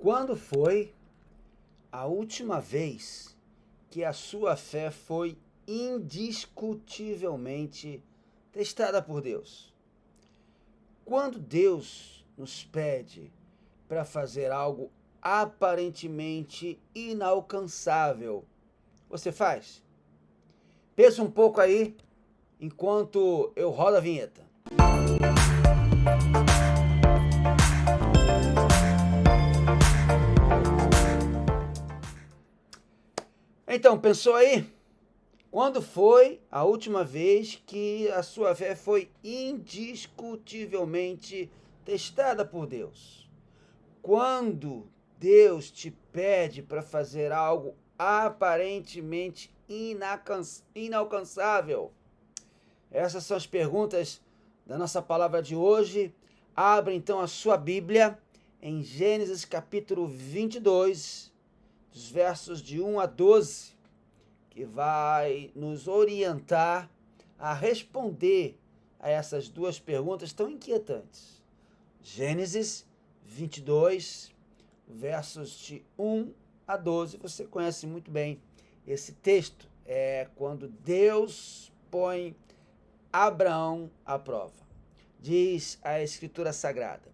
Quando foi a última vez que a sua fé foi indiscutivelmente testada por Deus? Quando Deus nos pede para fazer algo aparentemente inalcançável, você faz? Pensa um pouco aí enquanto eu rodo a vinheta. Então, pensou aí? Quando foi a última vez que a sua fé foi indiscutivelmente testada por Deus? Quando Deus te pede para fazer algo aparentemente inalcançável? Essas são as perguntas da nossa palavra de hoje. Abra então a sua Bíblia em Gênesis capítulo 22, dos versos de 1 a 12, que vai nos orientar a responder a essas duas perguntas tão inquietantes. Gênesis 22, versos de 1 a 12. Você conhece muito bem esse texto. É quando Deus põe Abraão à prova. Diz a Escritura Sagrada: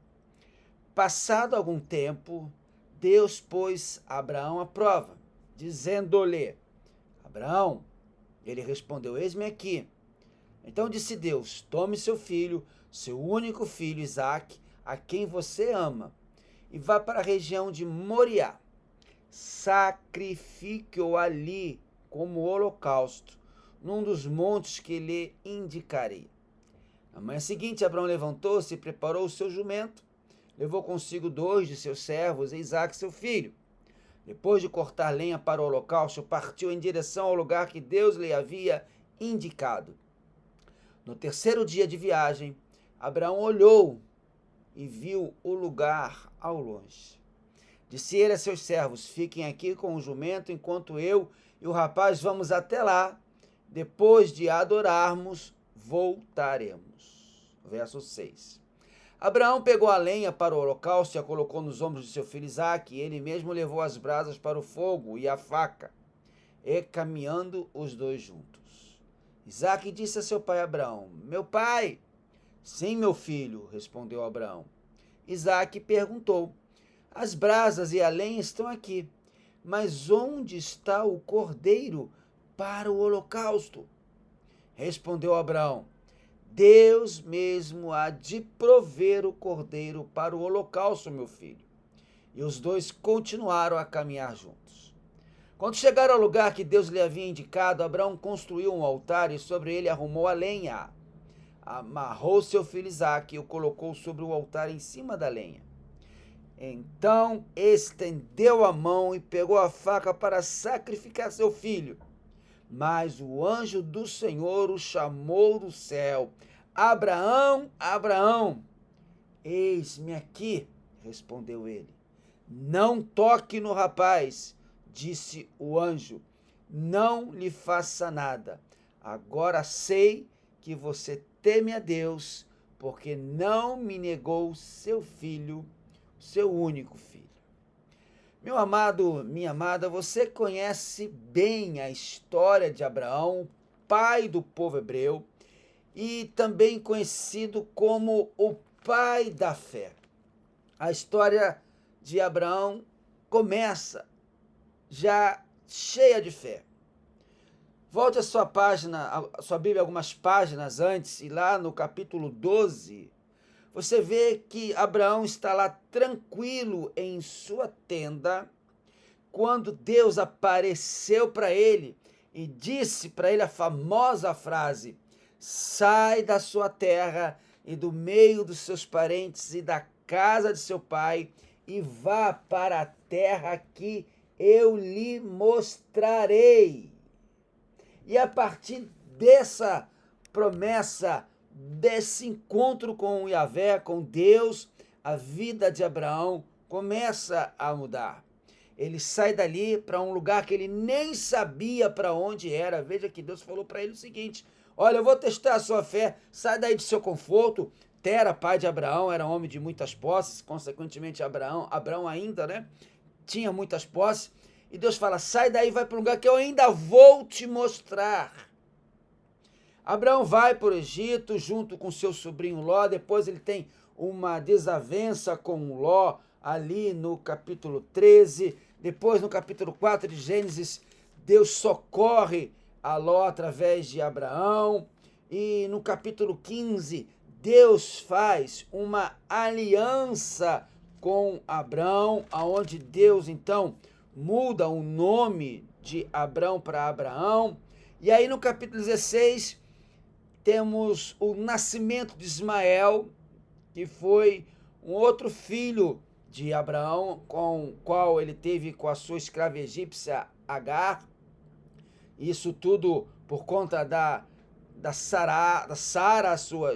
passado algum tempo, Deus pôs Abraão à prova, dizendo-lhe: Abraão, ele respondeu: eis-me aqui. Então disse Deus: tome seu filho, seu único filho Isaque, a quem você ama, e vá para a região de Moriá. Sacrifique-o ali como holocausto, num dos montes que lhe indicarei. Na manhã seguinte, Abraão levantou-se e preparou o seu jumento, levou consigo 2 de seus servos e Isaque, seu filho. Depois de cortar lenha para o holocausto, partiu em direção ao lugar que Deus lhe havia indicado. No terceiro dia de viagem, Abraão olhou e viu o lugar ao longe. Disse ele a seus servos: fiquem aqui com o jumento, enquanto eu e o rapaz vamos até lá. Depois de adorarmos, voltaremos. Verso 6. Abraão pegou a lenha para o holocausto e a colocou nos ombros de seu filho Isaque, e ele mesmo levou as brasas para o fogo e a faca, e caminhando os dois juntos. Isaque disse a seu pai Abraão: meu pai? Sim, meu filho, respondeu Abraão. Isaque perguntou: as brasas e a lenha estão aqui, mas onde está o cordeiro para o holocausto? Respondeu Abraão: Deus mesmo há de prover o cordeiro para o holocausto, meu filho. E os dois continuaram a caminhar juntos. Quando chegaram ao lugar que Deus lhe havia indicado, Abraão construiu um altar e sobre ele arrumou a lenha. Amarrou seu filho Isaque e o colocou sobre o altar em cima da lenha. Então estendeu a mão e pegou a faca para sacrificar seu filho. Mas o anjo do Senhor o chamou do céu: Abraão, Abraão. Eis-me aqui, respondeu ele. Não toque no rapaz, disse o anjo. Não lhe faça nada. Agora sei que você teme a Deus, porque não me negou seu filho, seu único filho. Meu amado, minha amada, você conhece bem a história de Abraão, pai do povo hebreu, e também conhecido como o pai da fé. A história de Abraão começa já cheia de fé. Volte a sua página, a sua Bíblia algumas páginas antes, e lá no capítulo 12, você vê que Abraão está lá tranquilo em sua tenda, quando Deus apareceu para ele e disse para ele a famosa frase: sai da sua terra e do meio dos seus parentes e da casa de seu pai e vá para a terra que eu lhe mostrarei. E a partir dessa promessa, desse encontro com Yahvé, com Deus, a vida de Abraão começa a mudar. Ele sai dali para um lugar que ele nem sabia para onde era. Veja que Deus falou para ele o seguinte: olha, eu vou testar a sua fé, sai daí do seu conforto, Tera, pai de Abraão, era um homem de muitas posses, consequentemente Abraão ainda, né, tinha muitas posses, e Deus fala, sai daí, vai para um lugar que eu ainda vou te mostrar. Abraão vai para o Egito junto com seu sobrinho Ló, depois ele tem uma desavença com Ló ali no capítulo 13, depois no capítulo 4 de Gênesis, Deus socorre a Ló através de Abraão, e no capítulo 15, Deus faz uma aliança com Abraão, aonde Deus então muda o nome de Abrão para Abraão, e aí no capítulo 16, temos o nascimento de Ismael, que foi um outro filho de Abraão, com o qual ele teve com a sua escrava egípcia Agar. Isso tudo por conta da Sara,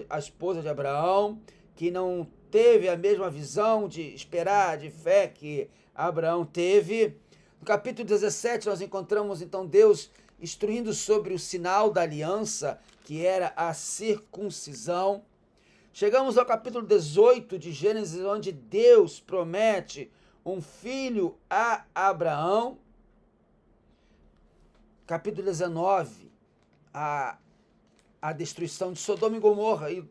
a esposa de Abraão, que não teve a mesma visão de esperar, de fé que Abraão teve. No capítulo 17, nós encontramos então Deus instruindo sobre o sinal da aliança, que era a circuncisão. Chegamos ao capítulo 18 de Gênesis, onde Deus promete um filho a Abraão. Capítulo 19, a destruição de Sodoma e Gomorra, e o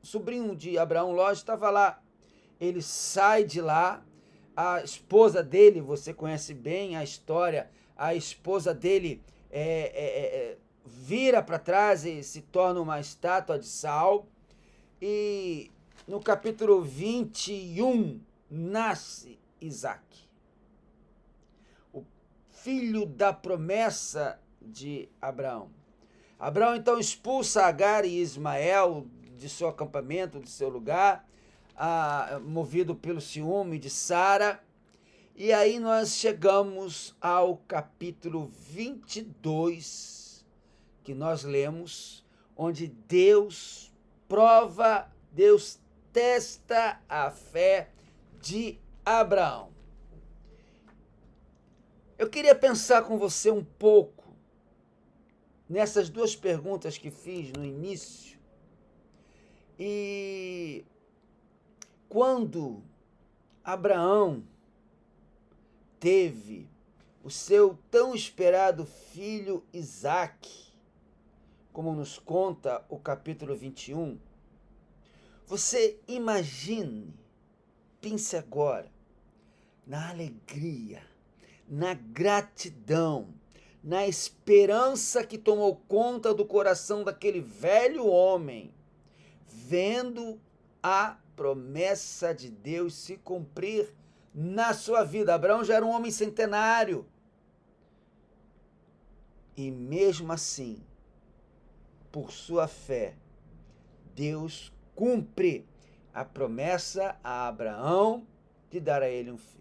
sobrinho de Abraão, Ló, estava lá. Ele sai de lá, a esposa dele, você conhece bem a história, a esposa dele vira para trás e se torna uma estátua de sal. E no capítulo 21 nasce Isaac, o filho da promessa de Abraão. Abraão então expulsa Agar e Ismael de seu acampamento, de seu lugar, movido pelo ciúme de Sara. E aí nós chegamos ao capítulo 22, que nós lemos, onde Deus prova, Deus testa a fé de Abraão. Eu queria pensar com você um pouco nessas duas perguntas que fiz no início. E quando Abraão teve o seu tão esperado filho Isaac, como nos conta o capítulo 21, você imagine, pense agora, na alegria, na gratidão, na esperança que tomou conta do coração daquele velho homem, vendo a promessa de Deus se cumprir na sua vida. Abraão já era um homem centenário. E mesmo assim, por sua fé, Deus cumpre a promessa a Abraão de dar a ele um filho.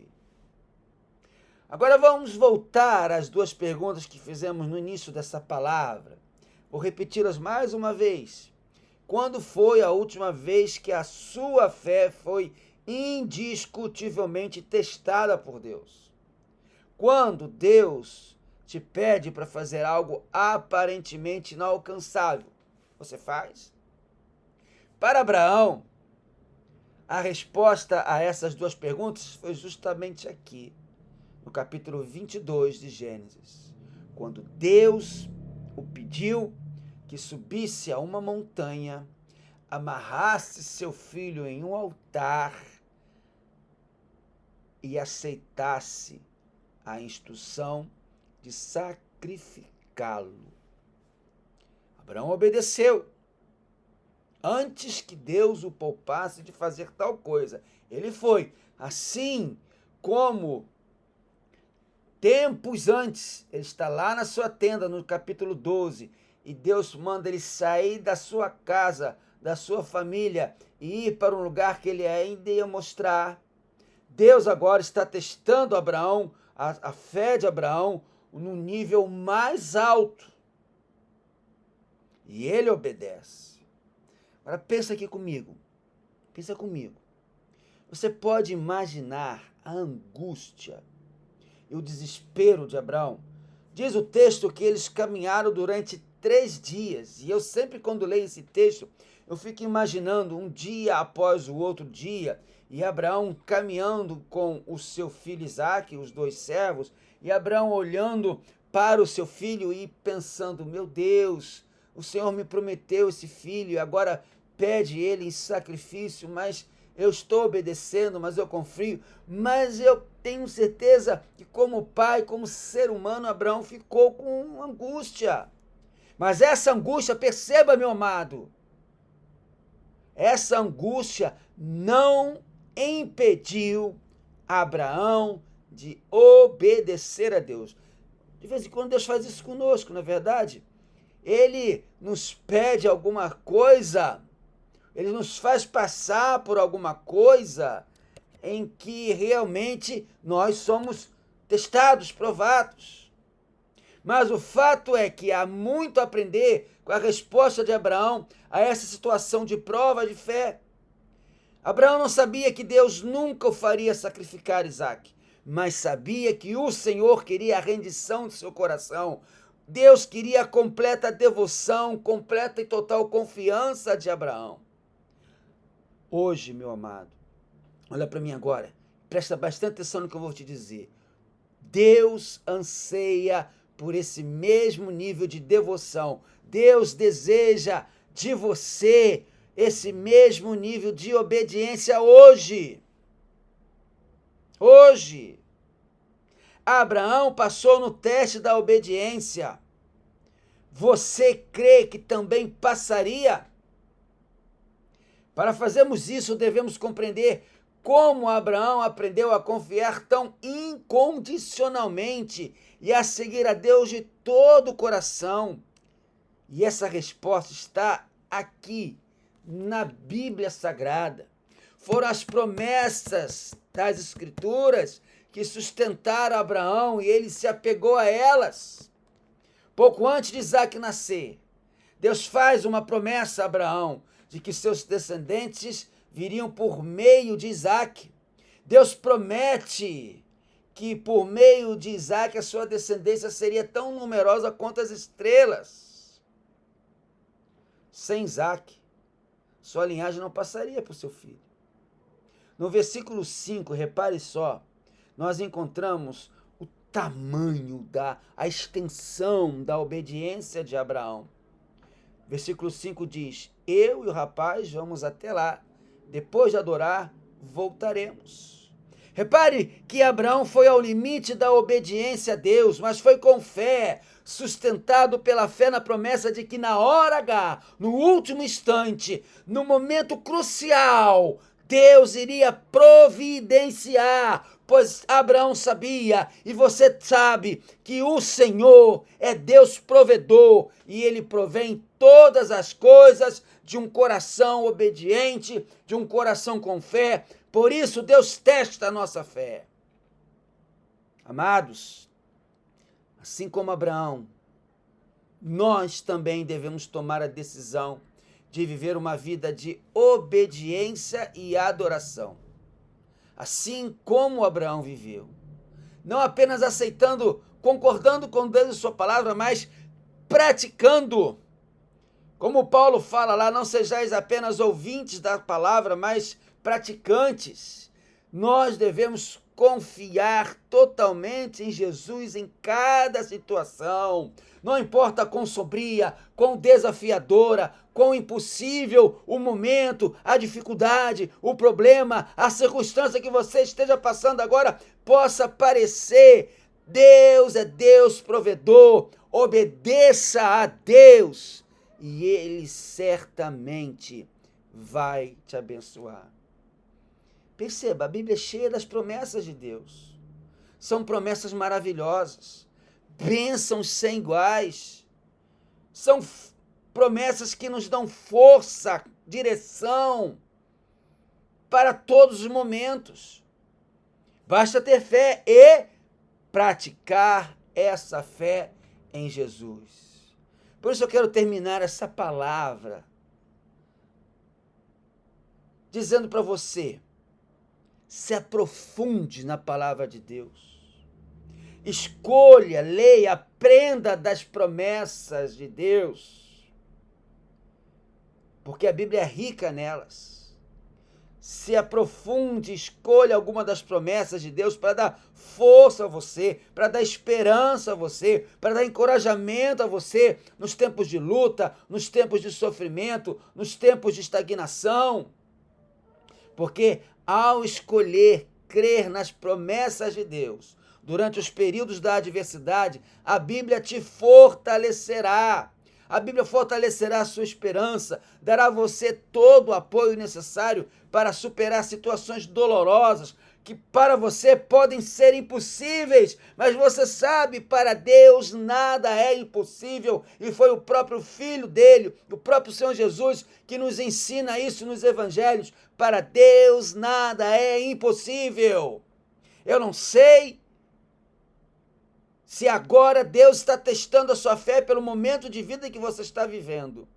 Agora vamos voltar às duas perguntas que fizemos no início dessa palavra. Vou repeti-las mais uma vez. Quando foi a última vez que a sua fé foi indiscutivelmente testada por Deus? Quando Deus te pede para fazer algo aparentemente inalcançável, você faz? Para Abraão, a resposta a essas duas perguntas foi justamente aqui, no capítulo 22 de Gênesis, quando Deus o pediu que subisse a uma montanha, amarrasse seu filho em um altar e aceitasse a instrução de sacrificá-lo. Abraão obedeceu, antes que Deus o poupasse de fazer tal coisa. Ele foi, assim como tempos antes, ele está lá na sua tenda, no capítulo 12, e Deus manda ele sair da sua casa, da sua família, e ir para um lugar que ele ainda ia mostrar. Deus agora está testando Abraão, a fé de Abraão, no nível mais alto. E ele obedece. Agora pensa aqui comigo. Pensa comigo. Você pode imaginar a angústia e o desespero de Abraão. Diz o texto que eles caminharam durante 3 dias. E eu sempre, quando leio esse texto, Eu fico imaginando um dia após o outro dia, e Abraão caminhando com o seu filho Isaque, os dois servos, e Abraão olhando para o seu filho e pensando: meu Deus, o Senhor me prometeu esse filho e agora pede ele em sacrifício, mas eu estou obedecendo, mas eu confio. Mas eu tenho certeza que, como pai, como ser humano, Abraão ficou com angústia. Mas essa angústia, perceba, meu amado, essa angústia não impediu Abraão de obedecer a Deus. De vez em quando Deus faz isso conosco, não é verdade? Ele nos pede alguma coisa, ele nos faz passar por alguma coisa em que realmente nós somos testados, provados. Mas o fato é que há muito a aprender com a resposta de Abraão a essa situação de prova de fé. Abraão não sabia que Deus nunca o faria sacrificar Isaque, mas sabia que o Senhor queria a rendição de seu coração. Deus queria a completa devoção, completa e total confiança de Abraão. Hoje, meu amado, olha para mim agora, presta bastante atenção no que eu vou te dizer. Deus anseia por esse mesmo nível de devoção. Deus deseja de você esse mesmo nível de obediência hoje. Hoje. Abraão passou no teste da obediência. Você crê que também passaria? Para fazermos isso, devemos compreender como Abraão aprendeu a confiar tão incondicionalmente e a seguir a Deus de todo o coração. E essa resposta está aqui, na Bíblia Sagrada. Foram as promessas das Escrituras que sustentaram Abraão e ele se apegou a elas. Pouco antes de Isaque nascer, Deus faz uma promessa a Abraão de que seus descendentes viriam por meio de Isaque. Deus promete que por meio de Isaque a sua descendência seria tão numerosa quanto as estrelas. Sem Isaque, sua linhagem não passaria para o seu filho. No versículo 5, repare só, nós encontramos o tamanho a extensão da obediência de Abraão. Versículo 5 diz: eu e o rapaz vamos até lá, depois de adorar, voltaremos. Repare que Abraão foi ao limite da obediência a Deus, mas foi com fé, sustentado pela fé na promessa de que na hora H, no último instante, no momento crucial, Deus iria providenciar, pois Abraão sabia, e você sabe, que o Senhor é Deus provedor, e Ele provém todas as coisas de um coração obediente, de um coração com fé. Por isso Deus testa a nossa fé. Amados, assim como Abraão, nós também devemos tomar a decisão de viver uma vida de obediência e adoração. Assim como Abraão viveu. Não apenas aceitando, concordando com Deus e sua palavra, mas praticando. Como Paulo fala lá, não sejais apenas ouvintes da palavra, mas praticantes. Nós devemos confiar totalmente em Jesus em cada situação. Não importa quão sombria, quão desafiadora, quão impossível o momento, a dificuldade, o problema, a circunstância que você esteja passando agora possa parecer. Deus é Deus provedor. Obedeça a Deus e Ele certamente vai te abençoar. Perceba, a Bíblia é cheia das promessas de Deus. São promessas maravilhosas, bênçãos sem iguais. São promessas que nos dão força, direção para todos os momentos. Basta ter fé e praticar essa fé em Jesus. Por isso eu quero terminar essa palavra dizendo para você: se aprofunde na palavra de Deus. Escolha, leia, aprenda das promessas de Deus. porque a Bíblia é rica nelas. Se aprofunde, escolha alguma das promessas de Deus para dar força a você, para dar esperança a você, para dar encorajamento a você nos tempos de luta, nos tempos de sofrimento, nos tempos de estagnação. Porque ao escolher crer nas promessas de Deus, durante os períodos da adversidade, a Bíblia te fortalecerá. A Bíblia fortalecerá a sua esperança, dará a você todo o apoio necessário para superar situações dolorosas que para você podem ser impossíveis, mas você sabe, para Deus nada é impossível, e foi o próprio Filho dele, o próprio Senhor Jesus, que nos ensina isso nos Evangelhos. Para Deus nada é impossível. Eu não sei se agora Deus está testando a sua fé pelo momento de vida que você está vivendo.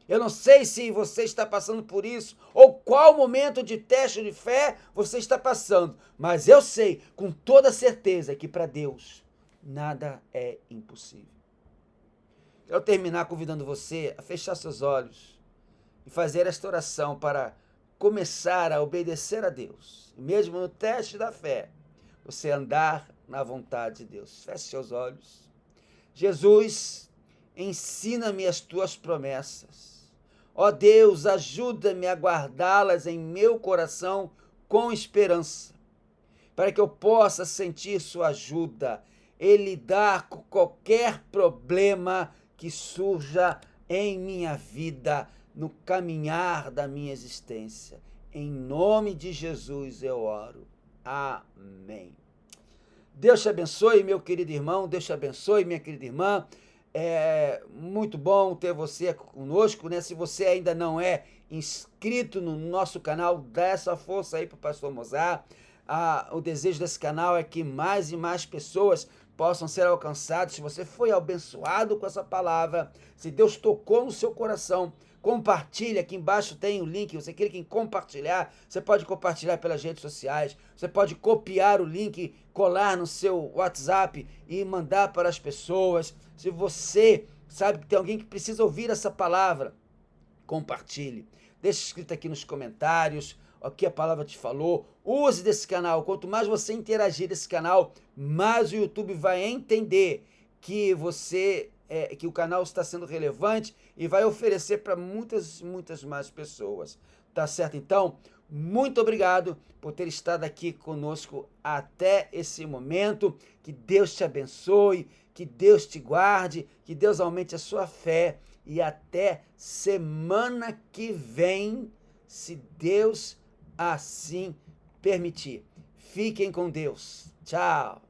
Eu não sei se você está passando por isso ou qual momento de teste de fé você está passando, mas eu sei com toda certeza que para Deus nada é impossível. Quero terminar convidando você a fechar seus olhos e fazer esta oração para começar a obedecer a Deus. E mesmo no teste da fé, você andar na vontade de Deus. Feche seus olhos. Jesus, ensina-me as tuas promessas. Ó Deus, ajuda-me a guardá-las em meu coração com esperança, para que eu possa sentir sua ajuda e lidar com qualquer problema que surja em minha vida, no caminhar da minha existência. Em nome de Jesus eu oro. Amém. Deus te abençoe, meu querido irmão, Deus te abençoe, minha querida irmã. É muito bom ter você conosco, né? Se você ainda não é inscrito no nosso canal, dá essa força aí para o pastor Mozart. O desejo desse canal é que mais e mais pessoas possam ser alcançadas. Se você foi abençoado com essa palavra, se Deus tocou no seu coração, compartilha. Aqui embaixo tem o link, você clica em compartilhar, você pode compartilhar pelas redes sociais, você pode copiar o link, colar no seu WhatsApp e mandar para as pessoas. Se você sabe que tem alguém que precisa ouvir essa palavra, compartilhe. Deixa escrito aqui nos comentários o que a palavra te falou. Use desse canal. Quanto mais você interagir nesse canal, mais o YouTube vai entender que que o canal está sendo relevante e vai oferecer para muitas mais pessoas. Tá certo? Então, muito obrigado por ter estado aqui conosco até esse momento. Que Deus te abençoe, que Deus te guarde, que Deus aumente a sua fé e até semana que vem, se Deus assim permitir. Fiquem com Deus. Tchau.